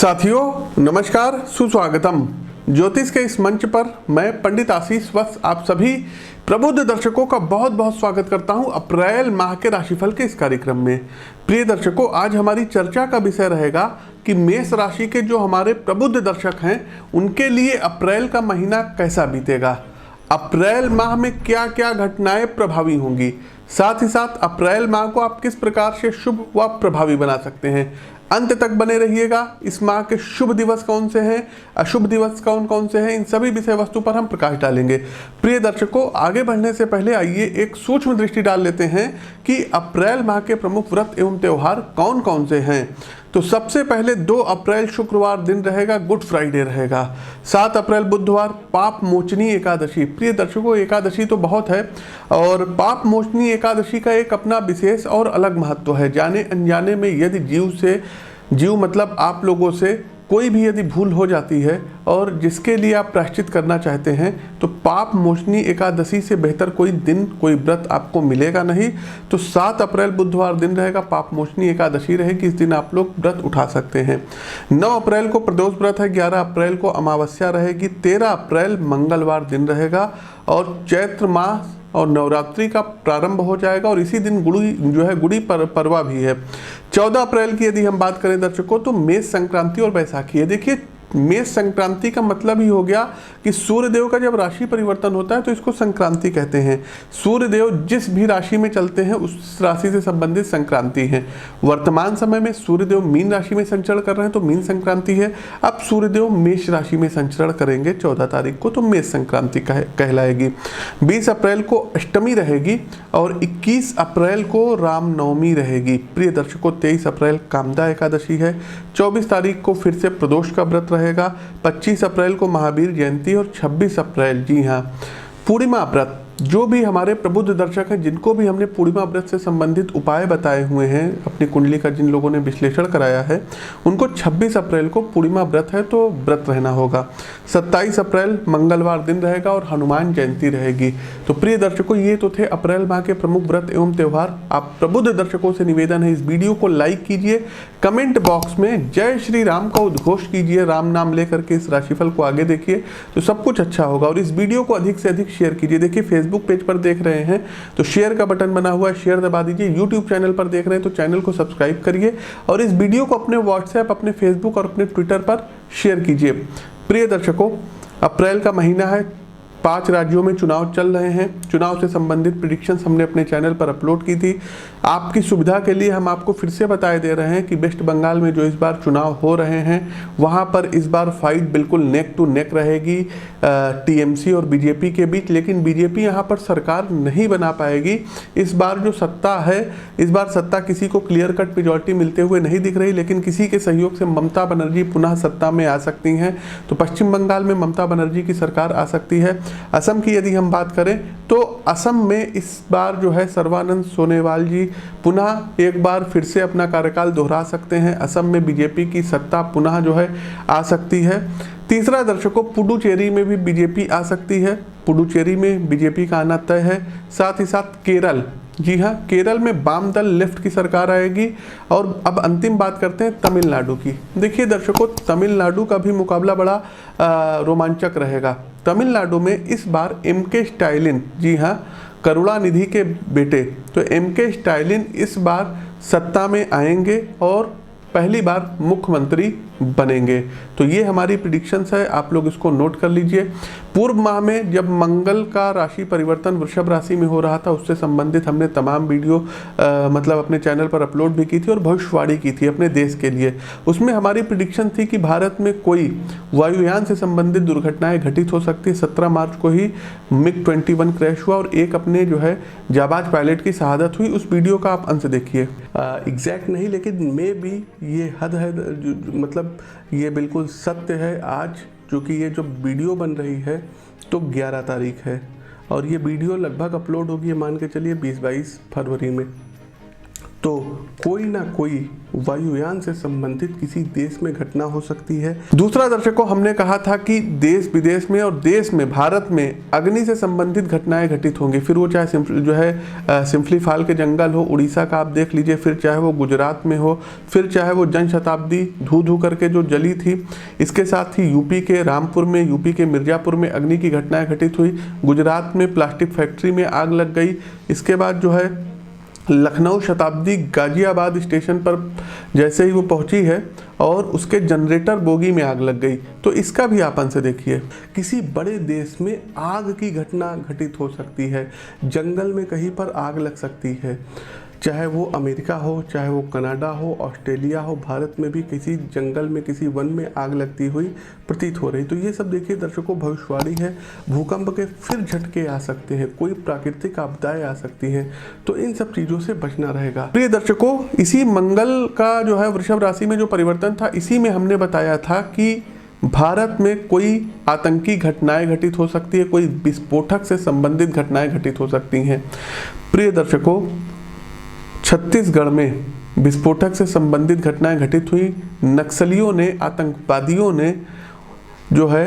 साथियों नमस्कार, सुस्वागतम। ज्योतिष के इस मंच पर मैं पंडित आशीष वत्स आप सभी प्रबुद्ध दर्शकों का बहुत बहुत स्वागत करता हूं अप्रैल माह के राशिफल के इस कार्यक्रम में। प्रिय दर्शकों, आज हमारी चर्चा का विषय रहेगा कि मेष राशि के जो हमारे प्रबुद्ध दर्शक हैं उनके लिए अप्रैल का महीना कैसा बीतेगा, अप्रैल माह में क्या क्या घटनाएं प्रभावी होंगी, साथ ही साथ अप्रैल माह को आप किस प्रकार से शुभ व प्रभावी बना सकते हैं। अंत तक बने रहिएगा। इस माह के शुभ दिवस कौन से हैं, अशुभ दिवस कौन कौन से हैं, इन सभी विषय वस्तु पर हम प्रकाश डालेंगे। प्रिय दर्शकों, आगे बढ़ने से पहले आइए एक सूक्ष्म दृष्टि डाल लेते हैं कि अप्रैल माह के प्रमुख व्रत एवं त्योहार कौन कौन से हैं। तो सबसे पहले 2 अप्रैल शुक्रवार दिन रहेगा, गुड फ्राइडे रहेगा। 7 अप्रैल बुधवार पाप मोचनी एकादशी। प्रिय दर्शकों, एकादशी तो बहुत है और पाप मोचनी एकादशी का एक अपना विशेष और अलग महत्व है। जाने अनजाने में यदि जीव मतलब आप लोगों से कोई भी यदि भूल हो जाती है और जिसके लिए आप प्रायश्चित करना चाहते हैं तो पाप मोचनी एकादशी से बेहतर कोई दिन कोई व्रत आपको मिलेगा नहीं। तो 7 अप्रैल बुधवार दिन रहेगा, पाप मोचनी एकादशी रहेगी, इस दिन आप लोग व्रत उठा सकते हैं। 9 अप्रैल को प्रदोष व्रत है, 11 अप्रैल को अमावस्या रहेगी, 13 अप्रैल मंगलवार दिन रहेगा और चैत्र मास और नवरात्रि का प्रारंभ हो जाएगा और इसी दिन गुड़ी परवा भी है। 14 अप्रैल की यदि हम बात करें दर्शकों तो मेष संक्रांति और बैसाखी है। देखिए, मेष संक्रांति का मतलब ही हो गया कि सूर्यदेव का जब राशि परिवर्तन होता है तो इसको संक्रांति कहते हैं। सूर्यदेव जिस भी राशि में चलते हैं उस राशि से संबंधित संक्रांति है। वर्तमान समय में सूर्यदेव मीन राशि में संचरण कर रहे हैं तो मीन संक्रांति है। अब सूर्यदेव मेष राशि में संचरण करेंगे 14 तारीख को तो मेष संक्रांति कहलाएगी। 20 अप्रैल को अष्टमी रहेगी और 21 अप्रैल को रामनवमी रहेगी। प्रिय दर्शकों, 23 अप्रैल कामदा एकादशी है, 24 तारीख को फिर से प्रदोष का व्रत रहेगा, 25 अप्रैल को महावीर जयंती और 26 अप्रैल जी हाँ पूर्णिमा व्रत। जो भी हमारे प्रबुद्ध दर्शक हैं जिनको भी हमने पूर्णिमा व्रत से संबंधित उपाय बताए हुए हैं, अपनी कुंडली का जिन लोगों ने विश्लेषण कराया है उनको 26 अप्रैल को पूर्णिमा व्रत है तो व्रत रहना होगा। 27 अप्रैल मंगलवार दिन रहेगा और हनुमान जयंती रहेगी। तो प्रिय दर्शकों, ये तो थे अप्रैल माह के प्रमुख व्रत एवं त्यौहार। आप प्रबुद्ध दर्शकों से निवेदन है इस वीडियो को लाइक कीजिए, कमेंट बॉक्स में जय श्री राम का उद्घोष कीजिए, राम नाम लेकर के इस राशिफल को आगे देखिए तो सब कुछ अच्छा होगा। और इस वीडियो को अधिक से अधिक शेयर कीजिए। देखिए, फेसबुक पेज पर देख रहे हैं तो शेयर का बटन बना हुआ है, शेयर दबा दीजिए। यूट्यूब चैनल पर देख रहे हैं तो चैनल को सब्सक्राइब करिए और इस वीडियो को अपने व्हाट्सएप, अपने फेसबुक और अपने ट्विटर पर शेयर कीजिए। प्रिय दर्शकों, अप्रैल का महीना है, 5 राज्यों में चुनाव चल रहे हैं। चुनाव से संबंधित प्रेडिक्शंस हमने अपने चैनल पर अपलोड की थी। आपकी सुविधा के लिए हम आपको फिर से बताए दे रहे हैं कि वेस्ट बंगाल में जो इस बार चुनाव हो रहे हैं वहां पर इस बार फाइट बिल्कुल नेक टू नेक रहेगी टीएमसी और बीजेपी के बीच। लेकिन बीजेपी यहां पर सरकार नहीं बना पाएगी। इस बार जो सत्ता है, इस बार सत्ता किसी को क्लियर कट मेजॉरिटी मिलते हुए नहीं दिख रही, लेकिन किसी के सहयोग से ममता बनर्जी पुनः सत्ता में आ सकती हैं। तो पश्चिम बंगाल में ममता बनर्जी की सरकार आ सकती है। असम की यदि हम बात करें तो असम में इस बार जो है सर्बानंद सोनोवाल जी पुनः एक बार फिर से अपना कार्यकाल दोहरा सकते हैं। असम में बीजेपी की सत्ता पुनः जो है आ सकती है। तीसरा दर्शकों, पुडुचेरी में भी बीजेपी आ सकती है, पुडुचेरी में बीजेपी का आना तय है। साथ ही साथ केरल, जी हाँ, केरल में वाम दल लेफ्ट की सरकार आएगी। और अब अंतिम बात करते हैं तमिलनाडु की। देखिए दर्शकों, तमिलनाडु का भी मुकाबला बड़ा रोमांचक रहेगा। तमिलनाडु में इस बार एमके स्टालिन, जी हाँ, करुणानिधि के बेटे, तो एमके स्टालिन इस बार सत्ता में आएंगे और पहली बार मुख्यमंत्री बनेंगे। तो ये हमारी प्रेडिक्शंस है, आप लोग इसको नोट कर लीजिए। पूर्व माह में जब मंगल का राशि परिवर्तन वृषभ राशि में हो रहा था उससे संबंधित हमने तमाम वीडियो मतलब अपने चैनल पर अपलोड भी की थी और भविष्यवाणी की थी अपने देश के लिए। उसमें हमारी प्रेडिक्शन थी कि भारत में कोई वायुयान से संबंधित दुर्घटनाएं घटित हो सकती है। 17 मार्च को ही MiG-21 क्रैश हुआ और एक अपने जो है जाबाज पायलट की शहादत हुई। उस वीडियो का आप अंश देखिए। एग्जैक्ट नहीं, लेकिन मे भी ये हद है, मतलब ये बिल्कुल सत्य है। आज चूँकि ये जो वीडियो बन रही है तो 11 तारीख है और ये वीडियो लगभग अपलोड होगी मान के चलिए 20-22 फरवरी में। तो कोई ना कोई वायुयान से संबंधित किसी देश में घटना हो सकती है। दूसरा दर्शकों, हमने कहा था कि देश विदेश में और देश में, भारत में अग्नि से संबंधित घटनाएं घटित होंगी। फिर वो चाहे सिम्फलीफाल के जंगल हो, उड़ीसा का आप देख लीजिए, फिर चाहे वो गुजरात में हो, फिर चाहे वो जनशताब्दी धू धू करके जो जली थी। इसके साथ ही यूपी के रामपुर में, यूपी के मिर्जापुर में अग्नि की घटनाएं घटित हुई। गुजरात में प्लास्टिक फैक्ट्री में आग लग गई। इसके बाद जो है लखनऊ शताब्दी गाजियाबाद स्टेशन पर जैसे ही वो पहुंची है और उसके जनरेटर बोगी में आग लग गई। तो इसका भी आप आंसर देखिए। किसी बड़े देश में आग की घटना घटित हो सकती है, जंगल में कहीं पर आग लग सकती है, चाहे वो अमेरिका हो, चाहे वो कनाडा हो, ऑस्ट्रेलिया हो, भारत में भी किसी जंगल में, किसी वन में आग लगती हुई प्रतीत हो रही। तो ये सब देखिए दर्शकों, भविष्यवाणी है। भूकंप के फिर झटके आ सकते हैं, कोई प्राकृतिक आपदाएं आ सकती हैं, तो इन सब चीज़ों से बचना रहेगा। प्रिय दर्शकों, इसी मंगल का जो है वृषभ राशि में जो परिवर्तन था, इसी में हमने बताया था कि भारत में कोई आतंकी घटनाएं घटित हो सकती है, कोई विस्फोटक से संबंधित घटनाएं घटित हो सकती हैं। प्रिय दर्शकों, छत्तीसगढ़ में विस्फोटक से संबंधित घटनाएं घटित हुई। नक्सलियों ने, आतंकवादियों ने जो है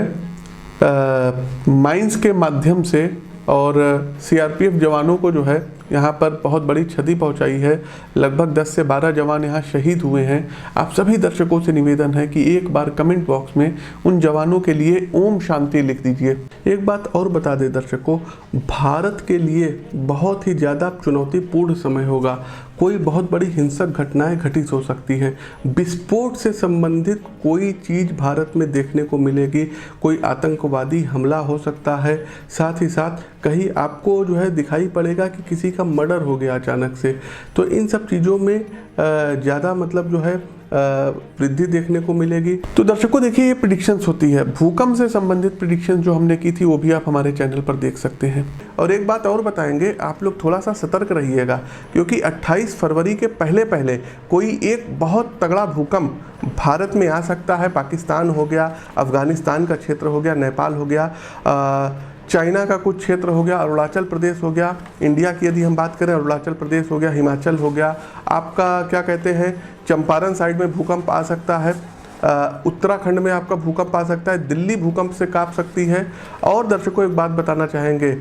माइंस के माध्यम से और सीआरपीएफ जवानों को जो है यहाँ पर बहुत बड़ी क्षति पहुँचाई है। लगभग 10 से 12 जवान यहाँ शहीद हुए हैं। आप सभी दर्शकों से निवेदन है कि एक बार कमेंट बॉक्स में उन जवानों के लिए ओम शांति लिख दीजिए। एक बात और बता दें दर्शकों, भारत के लिए बहुत ही ज़्यादा चुनौतीपूर्ण समय होगा। कोई बहुत बड़ी हिंसक घटनाएं घटित हो सकती हैं। विस्फोट से संबंधित कोई चीज़ भारत में देखने को मिलेगी। कोई आतंकवादी हमला हो सकता है। साथ ही साथ कहीं आपको जो है दिखाई पड़ेगा कि किसी का मर्डर हो गया अचानक से। तो इन सब चीज़ों में ज़्यादा मतलब जो है वृद्धि देखने को मिलेगी। तो दर्शकों देखिए, ये प्रेडिक्शंस होती है। भूकंप से संबंधित प्रेडिक्शन जो हमने की थी वो भी आप हमारे चैनल पर देख सकते हैं। और एक बात और बताएंगे, आप लोग थोड़ा सा सतर्क रहिएगा, क्योंकि 28 फरवरी के पहले पहले कोई एक बहुत तगड़ा भूकंप भारत में आ सकता है। पाकिस्तान हो गया, अफगानिस्तान का क्षेत्र हो गया, नेपाल हो गया, चाइना का कुछ क्षेत्र हो गया, अरुणाचल प्रदेश हो गया। इंडिया की यदि हम बात करें, अरुणाचल प्रदेश हो गया, हिमाचल हो गया, आपका क्या कहते हैं चंपारण साइड में भूकंप आ सकता है, उत्तराखंड में आपका भूकंप आ सकता है, दिल्ली भूकंप से कांप सकती है। और दर्शकों एक बात बताना चाहेंगे,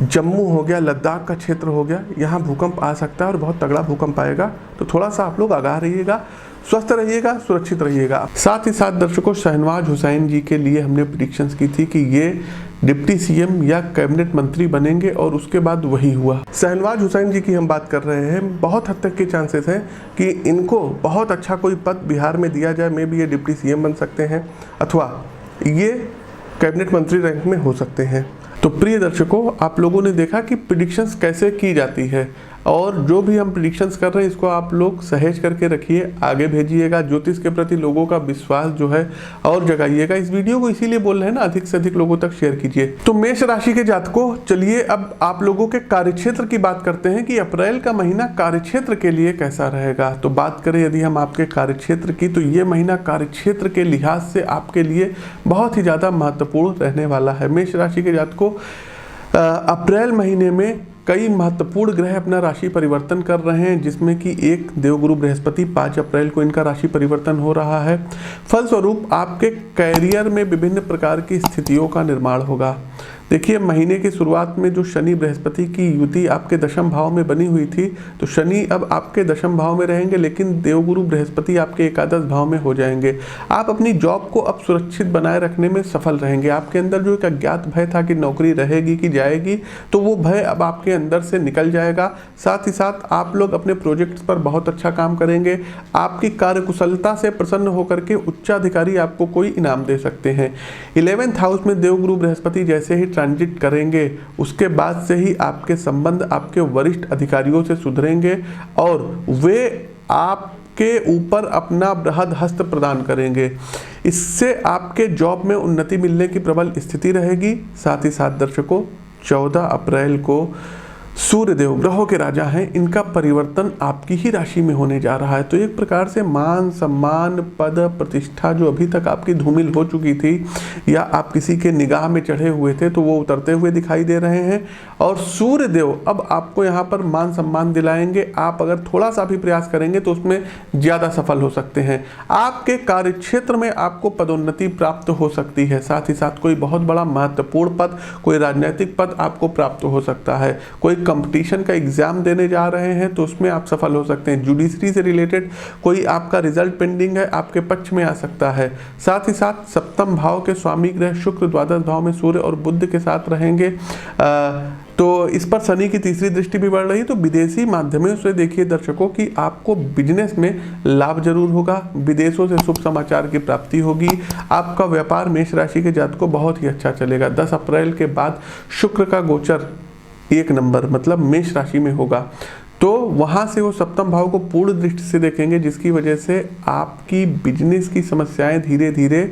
जम्मू हो गया, लद्दाख का क्षेत्र हो गया, यहाँ भूकंप आ सकता है और बहुत तगड़ा भूकंप आएगा। तो थोड़ा सा आप लोग आगाह रहिएगा, स्वस्थ रहिएगा, सुरक्षित रहिएगा। साथ ही साथ दर्शकों, शहनवाज हुसैन जी के लिए हमने प्रेडिक्शंस की थी कि ये डिप्टी सीएम या कैबिनेट मंत्री बनेंगे और उसके बाद वही हुआ। शहनवाज हुसैन जी की हम बात कर रहे हैं। बहुत हद तक के चांसेस हैं कि इनको बहुत अच्छा कोई पद बिहार में दिया जाए। मे भी ये डिप्टी सीएम बन सकते हैं अथवा ये कैबिनेट मंत्री रैंक में हो सकते हैं। तो प्रिय दर्शकों, आप लोगों ने देखा कि प्रेडिक्शंस कैसे की जाती है, और जो भी हम प्रेडिक्शंस कर रहे हैं इसको आप लोग सहेज करके रखिए, आगे भेजिएगा। ज्योतिष के प्रति लोगों का विश्वास जो है और जगाइएगा। इस वीडियो को इसीलिए बोल रहे हैं ना, अधिक से अधिक लोगों तक शेयर कीजिए। तो मेष राशि के जातकों, चलिए अब आप लोगों के कार्यक्षेत्र की बात करते हैं कि अप्रैल का महीना कार्यक्षेत्र के लिए कैसा रहेगा। तो बात करें यदि हम आपके कार्यक्षेत्र की, तो ये महीना कार्यक्षेत्र के लिहाज से आपके लिए बहुत ही ज़्यादा महत्वपूर्ण रहने वाला है। मेष राशि के जातकों, अप्रैल महीने में कई महत्वपूर्ण ग्रह अपना राशि परिवर्तन कर रहे हैं, जिसमें कि एक देवगुरु बृहस्पति 5 अप्रैल को इनका राशि परिवर्तन हो रहा है। फलस्वरूप आपके कैरियर में विभिन्न प्रकार की स्थितियों का निर्माण होगा। देखिए, महीने की शुरुआत में जो शनि बृहस्पति की युति आपके दशम भाव में बनी हुई थी, तो शनि अब आपके दशम भाव में रहेंगे, लेकिन देवगुरु बृहस्पति आपके एकादश भाव में हो जाएंगे। आप अपनी जॉब को अब सुरक्षित बनाए रखने में सफल रहेंगे। आपके अंदर जो एक अज्ञात भय था कि नौकरी रहेगी कि जाएगी, तो वो भय अब आपके अंदर से निकल जाएगा। साथ ही साथ आप लोग अपने प्रोजेक्ट्स पर बहुत अच्छा काम करेंगे। आपकी कार्यकुशलता से प्रसन्न होकर के उच्चाधिकारी आपको कोई इनाम दे सकते हैं। 11th हाउस में देवगुरु बृहस्पति जैसे ही ट्रांजिट करेंगे, उसके बाद से ही आपके संबंध आपके वरिष्ठ अधिकारियों से सुधरेंगे और वे आपके ऊपर अपना बृहद हस्त प्रदान करेंगे। इससे आपके जॉब में उन्नति मिलने की प्रबल स्थिति रहेगी। साथ ही साथ दर्शकों, 14 अप्रैल को सूर्यदेव ग्रहों के राजा हैं, इनका परिवर्तन आपकी ही राशि में होने जा रहा है। तो एक प्रकार से मान सम्मान पद प्रतिष्ठा जो अभी तक आपकी धूमिल हो चुकी थी या आप किसी के निगाह में चढ़े हुए थे, तो वो उतरते हुए दिखाई दे रहे हैं। और सूर्यदेव अब आपको यहाँ पर मान सम्मान दिलाएंगे। आप अगर थोड़ा सा भी प्रयास करेंगे तो उसमें ज़्यादा सफल हो सकते हैं। आपके कार्य क्षेत्र में आपको पदोन्नति प्राप्त हो सकती है। साथ ही साथ कोई बहुत बड़ा महत्वपूर्ण पद, कोई राजनीतिक पद आपको प्राप्त हो सकता है। कोई कंपटीशन का एग्जाम देने जा रहे हैं तो उसमें आप सफल हो सकते हैं। जुडिशरी से रिलेटेड कोई आपका रिजल्ट पेंडिंग है, आपके पक्ष में आ सकता है। साथ ही साथ सप्तम भाव के स्वामी ग्रह शुक्र द्वादश भाव में सूर्य और बुध के साथ रहेंगे। तो इस पर शनि की तीसरी दृष्टि भी बढ़ रही है। तो विदेशी माध्यमों से देखिए दर्शकों कि आपको बिजनेस में लाभ जरूर होगा। विदेशों से शुभ समाचार की प्राप्ति होगी। आपका व्यापार मेष राशि के जातकों को बहुत ही अच्छा चलेगा। 10 अप्रैल के बाद शुक्र का गोचर 1 नंबर मतलब मेष राशि में होगा, तो वहाँ से वो सप्तम भाव को पूर्ण दृष्टि से देखेंगे, जिसकी वजह से आपकी बिजनेस की समस्याएं धीरे धीरे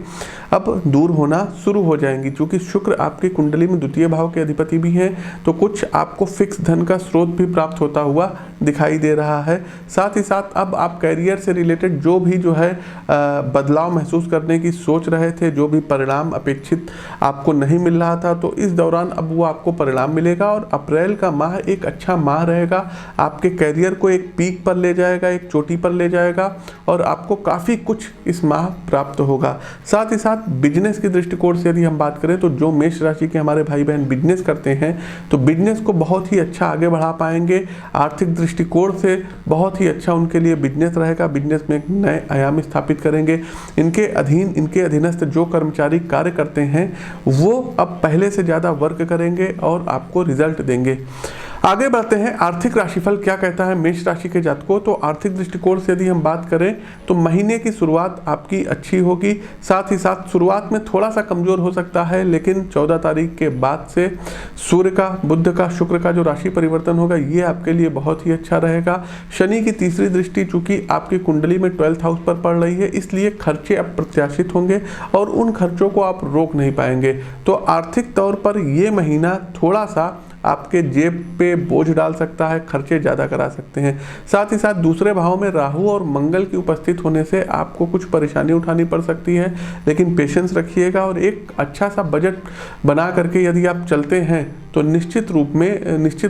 अब दूर होना शुरू हो जाएंगी। क्योंकि शुक्र आपकी कुंडली में द्वितीय भाव के अधिपति भी हैं, तो कुछ आपको फिक्स धन का स्रोत भी प्राप्त होता हुआ दिखाई दे रहा है। साथ ही साथ अब आप कैरियर से रिलेटेड जो भी बदलाव महसूस करने की सोच रहे थे, जो भी परिणाम अपेक्षित आपको नहीं मिल रहा था, तो इस दौरान अब वो आपको परिणाम मिलेगा। और अप्रैल का माह एक अच्छा माह रहेगा, आपके कैरियर को एक पीक पर ले जाएगा, एक चोटी पर ले जाएगा और आपको काफ़ी कुछ इस माह प्राप्त होगा। साथ ही साथ बिजनेस की दृष्टिकोण से यदि हम बात करें तो जो मेष राशि के हमारे भाई बहन बिजनेस करते हैं तो बिजनेस को बहुत ही अच्छा आगे बढ़ा पाएंगे। आर्थिक दृष्टिकोण से बहुत ही अच्छा उनके लिए बिजनेस रहेगा। बिजनेस में एक नए आयाम स्थापित करेंगे। इनके अधीनस्थ जो कर्मचारी कार्य करते हैं वो अब पहले से ज़्यादा वर्क करेंगे और आपको रिजल्ट देंगे। आगे बढ़ते हैं, आर्थिक राशिफल क्या कहता है मेष राशि के जातकों। तो आर्थिक दृष्टिकोण से यदि हम बात करें तो महीने की शुरुआत आपकी अच्छी होगी। साथ ही साथ शुरुआत में थोड़ा सा कमजोर हो सकता है, लेकिन 14 तारीख के बाद से सूर्य का, बुध का, शुक्र का जो राशि परिवर्तन होगा ये आपके लिए बहुत ही अच्छा रहेगा। शनि की तीसरी दृष्टि चूंकि आपकी कुंडली में 12th हाउस पर पड़ रही है, इसलिए खर्चे अप्रत्याशित होंगे और उन खर्चों को आप रोक नहीं पाएंगे। तो आर्थिक तौर पर ये महीना थोड़ा सा आपके जेब पे बोझ डाल सकता है, खर्चे ज़्यादा करा सकते हैं। साथ ही साथ दूसरे भाव में राहु और मंगल की उपस्थित होने से आपको कुछ परेशानी उठानी पड़ सकती है, लेकिन पेशेंस रखिएगा और एक अच्छा सा बजट बना करके यदि आप चलते हैं तो निश्चित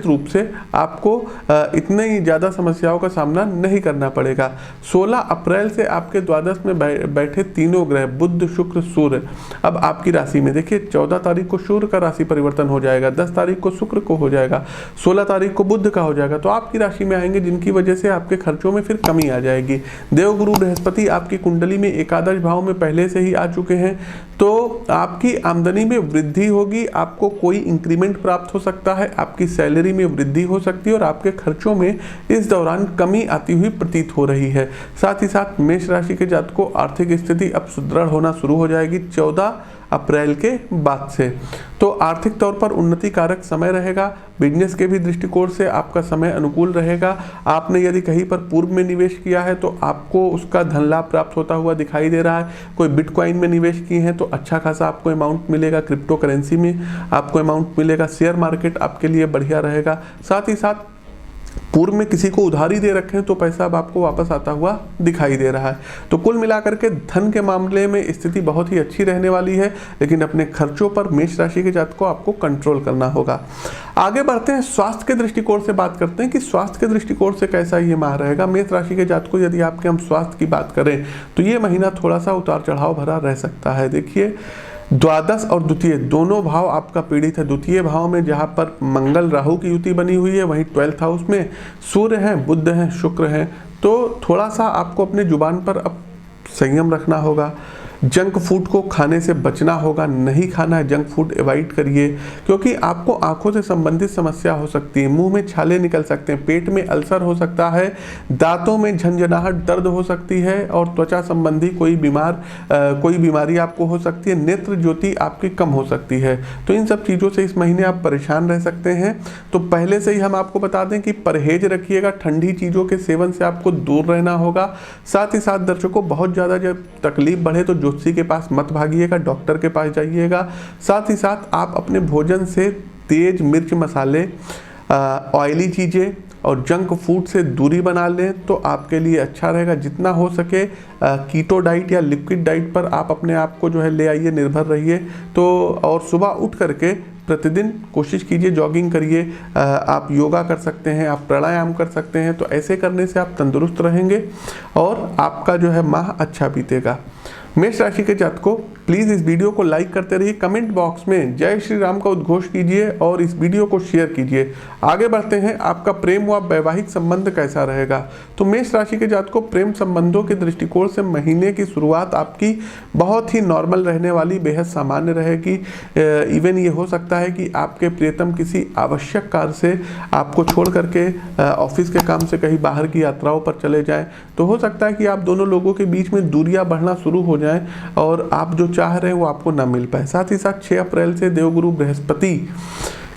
रूप से आपको इतने ही ज़्यादा समस्याओं का सामना नहीं करना पड़ेगा। 16 अप्रैल से आपके द्वादश में बैठे तीनों ग्रह बुध शुक्र सूर्य अब आपकी राशि में, देखिए 14 तारीख को सूर्य का राशि परिवर्तन हो जाएगा, 10 तारीख को शुक्र को हो जाएगा, 16 तारीख को बुध का हो जाएगा, तो आपकी राशि में आएंगे, जिनकी वजह से आपके खर्चों में फिर कमी आ जाएगी। देवगुरु बृहस्पति आपकी कुंडली में एकादश भाव में पहले से ही आ चुके हैं, तो आपकी आमदनी में वृद्धि होगी, आपको कोई इंक्रीमेंट प्राप्त हो सकता है, आपकी सैलरी में वृद्धि हो सकती है और आपके खर्चों में इस दौरान कमी आती हुई प्रतीत हो रही है। साथ ही साथ मेष राशि के जातकों को आर्थिक स्थिति अब सुदृढ़ होना शुरू हो जाएगी 14 अप्रैल के बाद से। तो आर्थिक तौर पर उन्नति कारक समय रहेगा। बिजनेस के भी दृष्टिकोण से आपका समय अनुकूल रहेगा। आपने यदि कहीं पर पूर्व में निवेश किया है तो आपको उसका धन लाभ प्राप्त होता हुआ दिखाई दे रहा है। कोई बिटकॉइन में निवेश किए हैं तो अच्छा खासा आपको अमाउंट मिलेगा, क्रिप्टो करेंसी में आपको अमाउंट मिलेगा, शेयर मार्केट आपके लिए बढ़िया रहेगा। साथ ही साथ पूर्व में किसी को उधारी दे रखे हैं तो पैसा अब आपको वापस आता हुआ दिखाई दे रहा है। तो कुल मिलाकर के धन के मामले में स्थिति बहुत ही अच्छी रहने वाली है, लेकिन अपने खर्चों पर मेष राशि के जातकों को आपको कंट्रोल करना होगा। आगे बढ़ते हैं, स्वास्थ्य के दृष्टिकोण से बात करते हैं कि स्वास्थ्य के दृष्टिकोण से कैसा ये माह रहेगा। मेष राशि के जातकों यदि आपके हम स्वास्थ्य की बात करें तो ये महीना थोड़ा सा उतार चढ़ाव भरा रह सकता है। देखिए द्वादश और द्वितीय दोनों भाव आपका पीड़ित है। द्वितीय भाव में जहाँ पर मंगल राहु की युति बनी हुई है, वहीं 12th हाउस में सूर्य हैं, बुध हैं, शुक्र हैं, तो थोड़ा सा आपको अपने जुबान पर अब संयम रखना होगा। जंक फूड को खाने से बचना होगा, नहीं खाना है, जंक फूड अवॉइड करिए, क्योंकि आपको आंखों से संबंधित समस्या हो सकती है, मुंह में छाले निकल सकते हैं, पेट में अल्सर हो सकता है, दांतों में झंझनाहट दर्द हो सकती है और त्वचा संबंधी कोई बीमारी आपको हो सकती है, नेत्र ज्योति आपकी कम हो सकती है। तो इन सब चीज़ों से इस महीने आप परेशान रह सकते हैं। तो पहले से ही हम आपको बता दें कि परहेज रखिएगा, ठंडी चीज़ों के सेवन से आपको दूर रहना होगा। साथ ही साथ दर्शकों बहुत ज़्यादा जब तकलीफ बढ़े तो ज्योतिषी के पास मत भागिएगा, डॉक्टर के पास जाइएगा। साथ ही साथ आप अपने भोजन से तेज मिर्च मसाले ऑयली चीज़ें और जंक फूड से दूरी बना लें तो आपके लिए अच्छा रहेगा। जितना हो सके कीटो डाइट या लिक्विड डाइट पर आप अपने आप को जो है ले आइए, निर्भर रहिए। तो और सुबह उठ करके प्रतिदिन कोशिश कीजिए, जॉगिंग करिए, आप योगा कर सकते हैं, आप प्राणायाम कर सकते हैं। तो ऐसे करने से आप तंदुरुस्त रहेंगे और आपका जो है माह अच्छा बीतेगा। मेष राशि के जातकों, प्लीज़ इस वीडियो को लाइक करते रहिए, कमेंट बॉक्स में जय श्री राम का उद्घोष कीजिए और इस वीडियो को शेयर कीजिए। आगे बढ़ते हैं, आपका प्रेम व वैवाहिक संबंध कैसा रहेगा। तो मेष राशि के जातकों, प्रेम संबंधों के दृष्टिकोण से महीने की शुरुआत आपकी बहुत ही नॉर्मल रहने वाली, बेहद सामान्य रहेगी। इवन ये हो सकता है कि आपके प्रियतम किसी आवश्यक कार्य से आपको छोड़ करके ऑफिस के काम से कहीं बाहर की यात्राओं पर चले जाएं। तो हो सकता है कि आप दोनों लोगों के बीच में दूरियां बढ़ना शुरू हो जाए और आप जो चाह रहे हैं वो आपको ना मिल पाए। साथ ही साथ 6 अप्रैल से देवगुरु बृहस्पति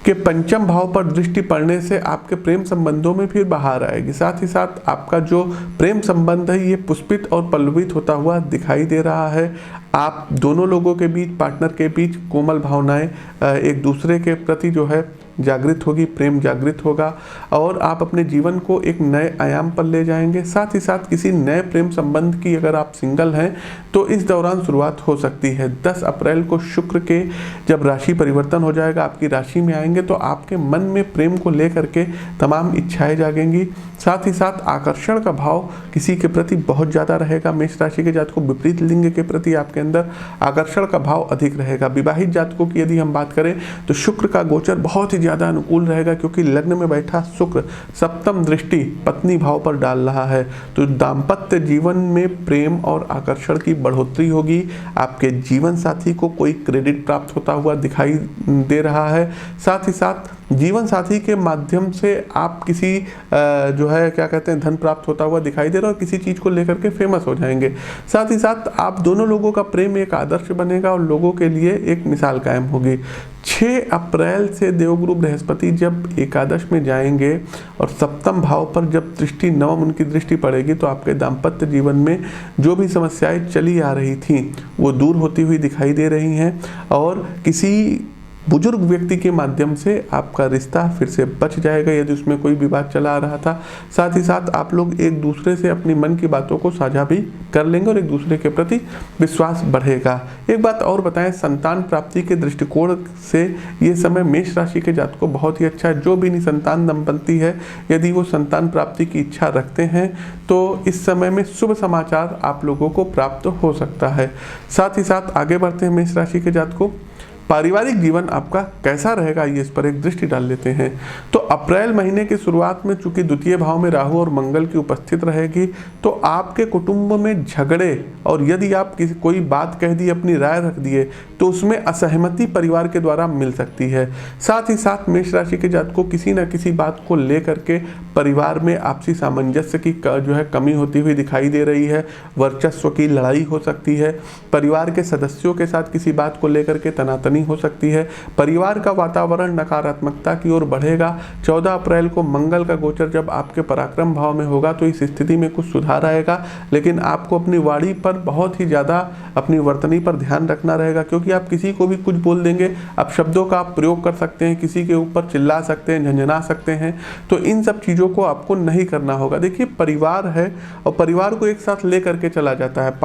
के पंचम भाव पर दृष्टि पड़ने से आपके प्रेम संबंधों में फिर बहार आएगी। साथ ही साथ आपका जो प्रेम संबंध है ये पुष्पित और पल्लवित होता हुआ दिखाई दे रहा है। आप दोनों लोगों के बीच, पार्टनर के बीच कोमल भावनाएं एक दूसरे के प्रति जो है जागृत होगी, प्रेम जागृत होगा और आप अपने जीवन को एक नए आयाम पर ले जाएंगे। साथ ही साथ किसी नए प्रेम संबंध की अगर आप सिंगल हैं तो इस दौरान शुरुआत हो सकती है। 10 अप्रैल को शुक्र के जब राशि परिवर्तन हो जाएगा, आपकी राशि में आएंगे तो आपके मन में प्रेम को लेकर के तमाम इच्छाएं जागेंगी। साथ ही साथ आकर्षण का भाव किसी के प्रति बहुत ज़्यादा रहेगा। मेष राशि के जातकों, विपरीत लिंग के प्रति आपके अंदर आकर्षण का भाव अधिक रहेगा। विवाहित जातकों की यदि हम बात करें तो शुक्र का गोचर बहुत ही ज़्यादा अनुकूल रहेगा, क्योंकि लग्न में बैठा शुक्र सप्तम दृष्टि पत्नी भाव पर डाल रहा है। तो दाम्पत्य जीवन में प्रेम और आकर्षण की बढ़ोतरी होगी। आपके जीवन साथी को कोई क्रेडिट प्राप्त होता हुआ दिखाई दे रहा है। साथ ही साथ जीवन साथी के माध्यम से आप किसी जो है क्या कहते हैं धन प्राप्त होता हुआ दिखाई दे रहा है और किसी चीज़ को लेकर के फेमस हो जाएंगे। साथ ही साथ आप दोनों लोगों का प्रेम एक आदर्श बनेगा और लोगों के लिए एक मिसाल कायम होगी। 6 अप्रैल से देवगुरु बृहस्पति जब एकादश में जाएंगे और सप्तम भाव पर जब दृष्टि, नवम उनकी दृष्टि पड़ेगी तो आपके दाम्पत्य जीवन में जो भी समस्याएं चली आ रही थी वो दूर होती हुई दिखाई दे रही हैं और किसी बुजुर्ग व्यक्ति के माध्यम से आपका रिश्ता फिर से बच जाएगा यदि उसमें कोई विवाद चला आ रहा था। साथ ही साथ आप लोग एक दूसरे से अपनी मन की बातों को साझा भी कर लेंगे और एक दूसरे के प्रति विश्वास बढ़ेगा। एक बात और बताएं, संतान प्राप्ति के दृष्टिकोण से ये समय मेष राशि के जातकों को बहुत ही अच्छा है। जो भी निसंतान दंपति है, यदि वो संतान प्राप्ति की इच्छा रखते हैं तो इस समय में शुभ समाचार आप लोगों को प्राप्त हो सकता है। साथ ही साथ आगे बढ़ते हैं, मेष राशि के जातकों को पारिवारिक जीवन आपका कैसा रहेगा ये इस पर एक दृष्टि डाल लेते हैं। तो अप्रैल महीने की शुरुआत में चूंकि द्वितीय भाव में राहु और मंगल की उपस्थित रहेगी तो आपके कुटुंब में झगड़े और यदि आप किसी कोई बात कह दी, अपनी राय रख दिए तो उसमें असहमति परिवार के द्वारा मिल सकती है। साथ ही साथ मेष राशि के जातकों को किसी न किसी बात को लेकर के परिवार में आपसी सामंजस्य की जो है कमी होती हुई दिखाई दे रही है। वर्चस्व की लड़ाई हो सकती है। परिवार के सदस्यों के साथ किसी बात को लेकर के तनातनी हो सकती है। परिवार का वातावरण नकारात्मकता की ओर बढ़ेगा। 14 अप्रैल को मंगल का गोचर जब आपके पराक्रम भाव में होगा तो इस स्थिति में कुछ सुधार आएगा, लेकिन आपको अपनी वाणी पर बहुत ही ज़्यादा, अपनी वर्तनी पर ध्यान रखना रहेगा, क्योंकि आप किसी को भी कुछ बोल देंगे। आप शब्दों का आप प्रयोग कर सकते हैं, किसी के ऊपर चिल्ला सकते हैं, झंझना सकते हैं। तो इन सब चीज़ों को आपको नहीं करना होगा। देखिए, परिवार है और परिवार को एक साथ ले करके चला जाता है।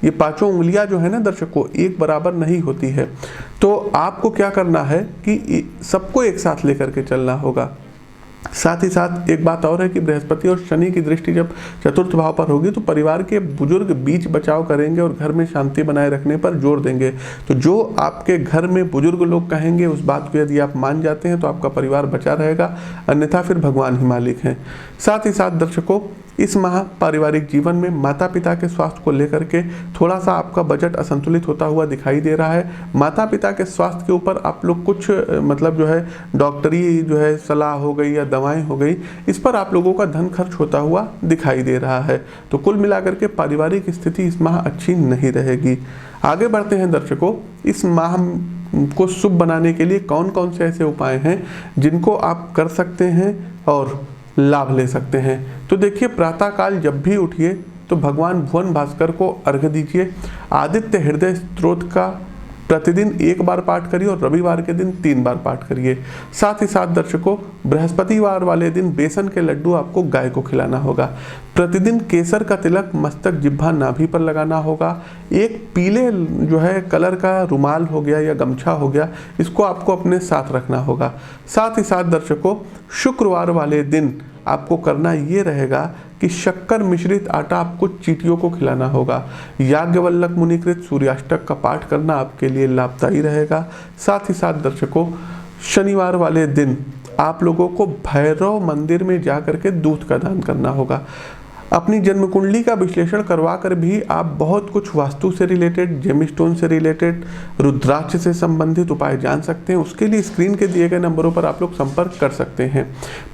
ये पांचों उंगलियां जो है ना दर्शकों, एक बराबर नहीं होती है। तो आपको क्या करना है कि सबको एक साथ लेकर के चलना होगा। साथ ही साथ एक बात और है कि बृहस्पति और शनि की दृष्टि जब चतुर्थ भाव पर होगी तो परिवार के बुजुर्ग बीच बचाव करेंगे और घर में शांति बनाए रखने पर जोर देंगे। तो जो आपके घर में बुजुर्ग लोग कहेंगे उस बात को यदि आप मान जाते हैं तो आपका परिवार बचा रहेगा, अन्यथा फिर भगवान ही मालिक हैं। साथ ही साथ दर्शकों, इस माह पारिवारिक जीवन में माता पिता के स्वास्थ्य को लेकर के थोड़ा सा आपका बजट असंतुलित होता हुआ दिखाई दे रहा है। माता पिता के स्वास्थ्य के ऊपर आप लोग कुछ मतलब जो है डॉक्टरी जो है सलाह हो गई या दवाएं हो गई, इस पर आप लोगों का धन खर्च होता हुआ दिखाई दे रहा है। तो कुल मिलाकर के पारिवारिक स्थिति इस माह अच्छी नहीं रहेगी। आगे बढ़ते हैं दर्शकों, इस माह को शुभ बनाने के लिए कौन कौन से ऐसे उपाय हैं जिनको आप कर सकते हैं और लाभ ले सकते हैं। तो देखिए, प्रातःकाल जब भी उठिए तो भगवान भुवन भास्कर को अर्घ्य दीजिए। आदित्य हृदय स्तोत्र का प्रतिदिन 1 बार पाठ करिए और रविवार के दिन 3 बार पाठ करिए। साथ ही साथ दर्शकों, बृहस्पतिवार वाले दिन बेसन के लड्डू आपको गाय को खिलाना होगा। प्रतिदिन केसर का तिलक मस्तक, जिह्वा, नाभि पर लगाना होगा। एक पीले जो है कलर का रुमाल हो गया या गमछा हो गया, इसको आपको अपने साथ रखना होगा। साथ ही साथ दर्शकों, शुक्रवार वाले दिन आपको करना ये रहेगा कि शक्कर मिश्रित आटा आपको चींटियों को खिलाना होगा। याज्ञवल्लक मुनिकृत सूर्याष्टक का पाठ करना आपके लिए लाभदायी रहेगा। साथ ही साथ दर्शकों, शनिवार वाले दिन आप लोगों को भैरव मंदिर में जाकर के दूध का दान करना होगा। अपनी जन्म कुंडली का विश्लेषण करवा कर भी आप बहुत कुछ वास्तु से रिलेटेड, जेमस्टोन से रिलेटेड, रुद्राक्ष से संबंधित उपाय जान सकते हैं। उसके लिए स्क्रीन के दिए गए नंबरों पर आप लोग संपर्क कर सकते हैं।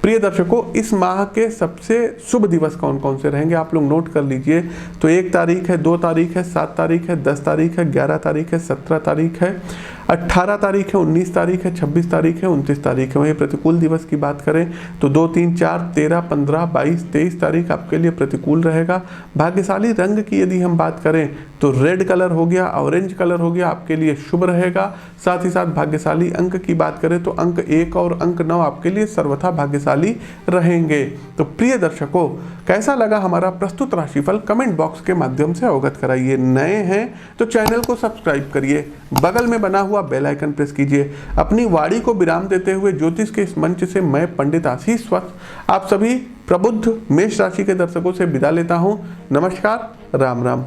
प्रिय दर्शकों, इस माह के सबसे शुभ दिवस कौन कौन से रहेंगे आप लोग नोट कर लीजिए। तो 1 तारीख है, 2 तारीख है, 7 तारीख है, 10 तारीख है, 11 तारीख है, 17 तारीख है, 18 तारीख है, 19 तारीख है, 26 तारीख है, 29 तारीख है। वहीं प्रतिकूल दिवस की बात करें तो 2, 3, 4, 13, 15, 22, 23 तारीख आपके लिए प्रतिकूल रहेगा। भाग्यशाली रंग की यदि हम बात करें तो रेड कलर हो गया, ऑरेंज कलर हो गया, आपके लिए शुभ रहेगा। साथ ही साथ भाग्यशाली अंक की बात करें तो अंक 1 और अंक 9 आपके लिए सर्वथा भाग्यशाली रहेंगे। तो प्रिय दर्शकों, कैसा लगा हमारा प्रस्तुत राशिफल कमेंट बॉक्स के माध्यम से अवगत कराइए। नए हैं तो चैनल को सब्सक्राइब करिए, बगल में बना हुआ बेल आइकन प्रेस कीजिए। अपनी वाणी को विराम देते हुए ज्योतिष के इस मंच से मैं पंडित आशीष वत्स आप सभी प्रबुद्ध मेष राशि के दर्शकों से विदा लेता हूं। नमस्कार, राम राम।